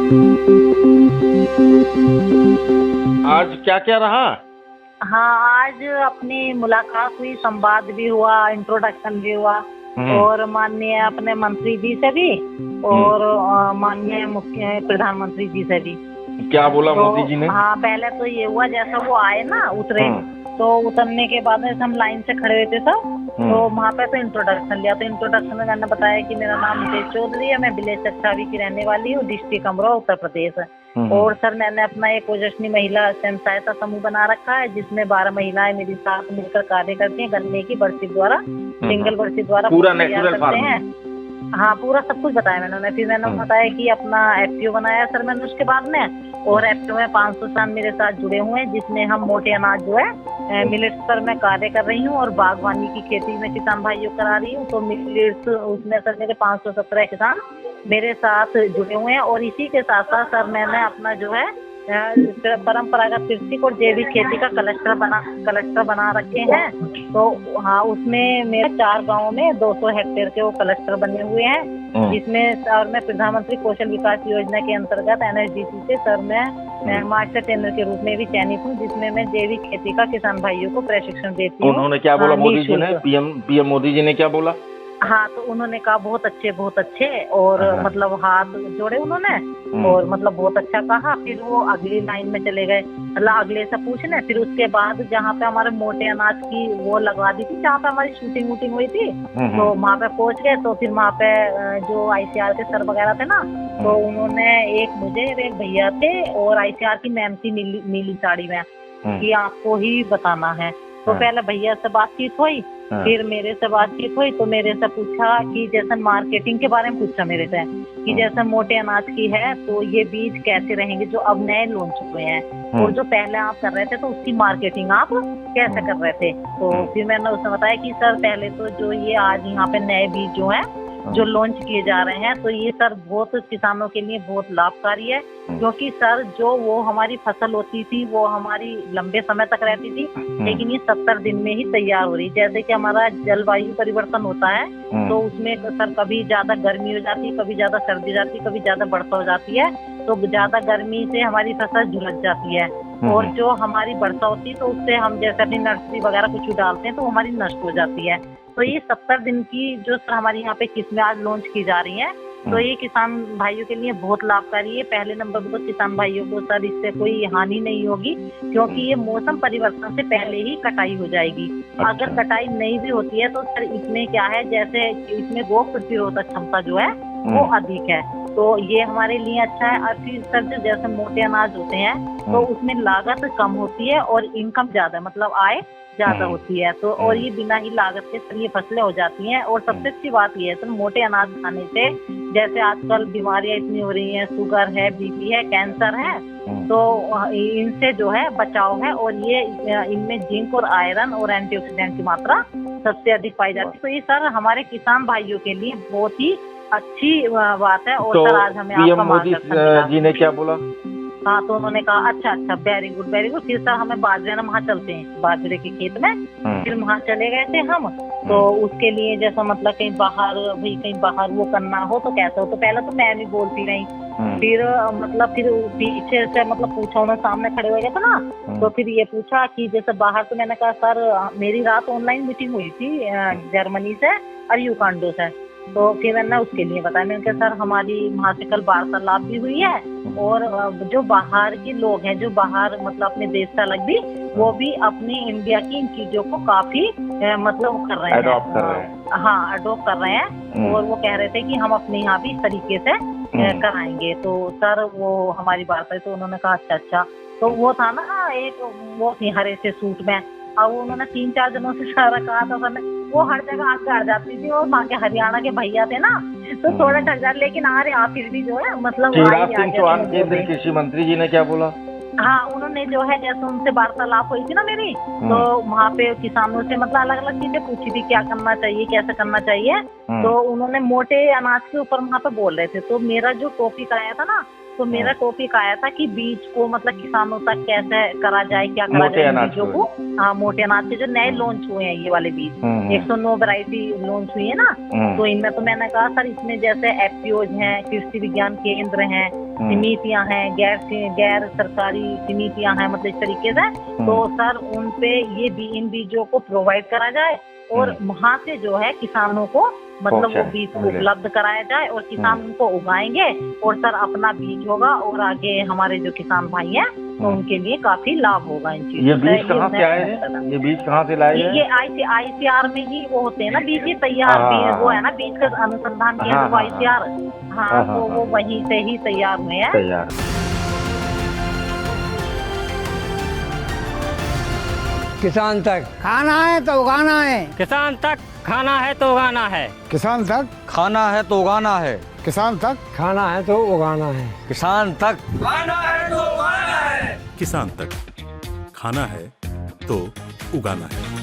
आज क्या क्या रहा? हाँ, आज अपनी मुलाकात हुई, संवाद भी हुआ, इंट्रोडक्शन भी हुआ और माननीय अपने मंत्री जी से भी और माननीय मुख्य प्रधानमंत्री जी से भी। क्या बोला तो मोदी जी ने? हाँ, पहले तो ये हुआ जैसा वो आए ना उतरे, तो उतरने के बाद में हम लाइन से खड़े हुए थे सब, तो वहाँ पे तो इंट्रोडक्शन लिया। तो इंट्रोडक्शन में मैंने बताया कि मेरा नाम मुकेश चौधरी है, मैं विलेज चच्छावी की रहने वाली हूँ, डिस्ट्रिक्ट अमरोहा, उत्तर प्रदेश। और सर मैंने अपना एक ओजस्वी महिला स्वयं सहायता समूह बना रखा है, जिसमें 12 महिलाएं मेरे साथ मिलकर कार्य करती हैं, गन्ने की बरसी द्वारा, सिंगल बरसी द्वारा पूरा तैयार नेचुरल करते फार्मिंग। हैं। हाँ, पूरा सब कुछ बताया मैंने। फिर मैंने बताया कि अपना एफपीओ बनाया सर मैंने उसके बाद में, और एफपीओ में 500 किसान मेरे साथ जुड़े हुए हैं, जिसमें हम मोटे अनाज जो है मिलेट्स पर मैं कार्य कर रही हूँ और बागवानी की खेती में किसान भाइयों करा रही हूँ। तो मिलेट्स उसमें सर मेरे 517 किसान मेरे साथ जुड़े हुए हैं। और इसी के साथ साथ सर मैंने अपना जो है परंपरागत कृषि और जैविक खेती का क्लस्टर बना रखे हैं। तो हाँ, उसमें मेरे 4 गांवों में 200 हेक्टेयर के वो क्लस्टर बने हुए हैं, जिसमें सर मैं प्रधानमंत्री कौशल विकास योजना के अंतर्गत एनएचडीसी से सर मैं मास्टर ट्रेनर के रूप में भी चयनित हूँ, जिसमें मैं जैविक खेती का किसान भाइयों को प्रशिक्षण देती हूँ। उन्होंने क्या बोला मोदी जी ने? पीएम मोदी जी ने क्या बोला? हाँ, तो उन्होंने कहा बहुत अच्छे और मतलब हाथ जोड़े उन्होंने और मतलब बहुत अच्छा कहा। फिर वो अगली लाइन में चले गए, मतलब अगले से पूछने। फिर उसके बाद जहाँ पे हमारे मोटे अनाज की वो लगवा दी थी, जहाँ पे हमारी शूटिंग हुई थी, तो वहाँ पे पहुँच गए। तो फिर वहाँ पे जो आईसीआर के सर वगैरह थे ना, तो उन्होंने एक भैया थे और आईसीआर की मैम थी नीली साड़ी में, कि आपको ही बताना है। तो पहले भैया से बातचीत हुई, फिर मेरे से बातचीत हुई। तो मेरे से पूछा कि जैसे मार्केटिंग के बारे में पूछा मेरे से, कि जैसे मोटे अनाज की है तो ये बीज कैसे रहेंगे जो अब नए लॉन्च हुए हैं, और जो पहले आप कर रहे थे तो उसकी मार्केटिंग आप कैसे कर रहे थे। तो फिर मैंने उसने बताया कि सर पहले तो जो ये आज यहाँ पे नए बीज जो है जो लॉन्च किए जा रहे हैं, तो ये सर बहुत किसानों के लिए बहुत लाभकारी है, क्योंकि सर जो वो हमारी फसल होती थी वो हमारी लंबे समय तक रहती थी, लेकिन ये 70 दिन में ही तैयार हो रही। जैसे कि हमारा जलवायु परिवर्तन होता है, तो उसमें सर कभी ज्यादा गर्मी हो जाती है, कभी ज्यादा सर्दी हो जाती है, कभी ज्यादा वर्षा हो जाती है। तो ज्यादा गर्मी से हमारी फसल झुलस जाती है, और जो हमारी वर्षा होती है तो उससे हम जैसे अपनी नर्सरी वगैरह कुछ डालते हैं तो हमारी नष्ट हो जाती है। तो ये 70 दिन की जो सर हमारी यहाँ पे किस्में आज लॉन्च की जा रही हैं, तो ये किसान भाइयों के लिए बहुत लाभकारी है। पहले नंबर पर तो किसान भाइयों को सर इससे कोई हानि नहीं होगी, क्योंकि ये मौसम परिवर्तन से पहले ही कटाई हो जाएगी। अगर कटाई नहीं भी होती है तो सर इसमें क्या है, जैसे इसमें रोग प्रतिरोधक क्षमता जो है वो अधिक है, तो ये हमारे लिए अच्छा है। और फिर सर जो जैसे मोटे अनाज होते हैं तो उसमें लागत कम होती है और इनकम ज्यादा, मतलब आय ज्यादा होती है। तो और ये बिना ही लागत के सर ये फसलें हो जाती हैं। और सबसे अच्छी बात ये है सर, मोटे अनाज खाने से जैसे आजकल बीमारियां इतनी हो रही हैं, शुगर है, बीपी है, कैंसर है, तो इनसे जो है बचाव है। और ये इनमें जिंक और आयरन और एंटीऑक्सीडेंट की मात्रा सबसे अधिक पाई जाती है। तो ये सर हमारे किसान भाइयों के लिए बहुत ही अच्छी बात है। और तो सर आज हमें पीएम मोदी जी ने क्या बोला? हाँ, तो उन्होंने कहा अच्छा वेरी गुड। फिर सर हमें बाजरे वहाँ चलते हैं, बाजरे के खेत में। फिर वहाँ चले गए थे हम, तो उसके लिए जैसा मतलब कहीं बाहर वो करना हो तो कैसे हो। तो पहले तो मैं भी बोलती रही, फिर फिर पीछे से पूछा, उन्होंने सामने खड़े हो गए थे ना, तो फिर ये पूछा कि जैसे बाहर। तो मैंने कहा सर मेरी रात ऑनलाइन मीटिंग हुई थी जर्मनी से और यूकांडो से। तो फिर मैंने उसके लिए बताया, मैंने कहा सर हमारी वहाँ से कल वार्तालाप भी हुई है, और जो बाहर के लोग हैं जो बाहर अपने देश से अलग भी, वो भी अपनी इंडिया की इन चीजों को काफी कर रहे हैं, अडॉप्ट कर रहे हैं। हाँ, अडॉप्ट कर रहे हैं। और वो कह रहे थे कि हम अपने यहाँ भी इस तरीके से कराएंगे। तो सर वो हमारी बात है, तो उन्होंने कहा अच्छा। तो वो था ना एक वो थी हरे से सूट में, और वो उन्होंने 3-4 जनों से सारा कहा था सर ने, वो हर जगह आग अड़ जाती थी। और वहाँ के हरियाणा के भैया थे ना, तो थोड़ा ठग जाते, लेकिन आ रहे आप फिर भी जो है शिवराज सिंह चौहान केंद्रीय कृषि मंत्री जी ने क्या बोला? हाँ, उन्होंने जो है जैसे उनसे वार्तालाप हुई थी ना मेरी, तो वहाँ पे किसानों से मतलब अलग अलग चीजें पूछी थी, क्या करना चाहिए, कैसे करना चाहिए। तो उन्होंने मोटे अनाज के ऊपर वहाँ पे बोल रहे थे। तो मेरा जो टॉपिक आया था ना, तो मेरा टॉपिक आया था कि बीज को मतलब किसानों तक कैसे करा जाए, क्या करा मोटे जाए अनाज बीजों को। हाँ, मोटे अनाज के जो नए लॉन्च हुए हैं ये वाले बीज, 109 वैरायटी लॉन्च हुई है ना। तो इनमें तो मैंने कहा सर, इसमें जैसे एफपीओज हैं, कृषि विज्ञान केंद्र हैं, समितियां हैं, गैर सरकारी समितियां हैं, मतलब इस तरीके से। तो सर उन पे ये इन बीजों को प्रोवाइड करा जाए और वहाँ से जो है किसानों को मतलब वो बीज उपलब्ध कराया जाए और किसान उनको उगाएंगे और सर अपना बीज होगा और आगे हमारे जो किसान भाई हैं तो उनके लिए काफी लाभ होगा इन चीजों। ये बीज कहाँ से आए हैं? ये बीज कहाँ से लाए हैं? ये आईसीआर में ही वो होते हैं ना बीज, ये तैयार बीज वो है ना, बीज का अनुसंधान केंद्र वो आईसीआर। हाँ, तो वो वहीं से ही तैयार हुए हैं। तैयार। किसान तक खाना है तो उगाना है, किसान तक खाना है तो उगाना है, किसान तक खाना है तो उगाना है, किसान तक खाना है तो उगाना है, किसान तक खाना है तो उगाना है, किसान तक खाना है तो उगाना है।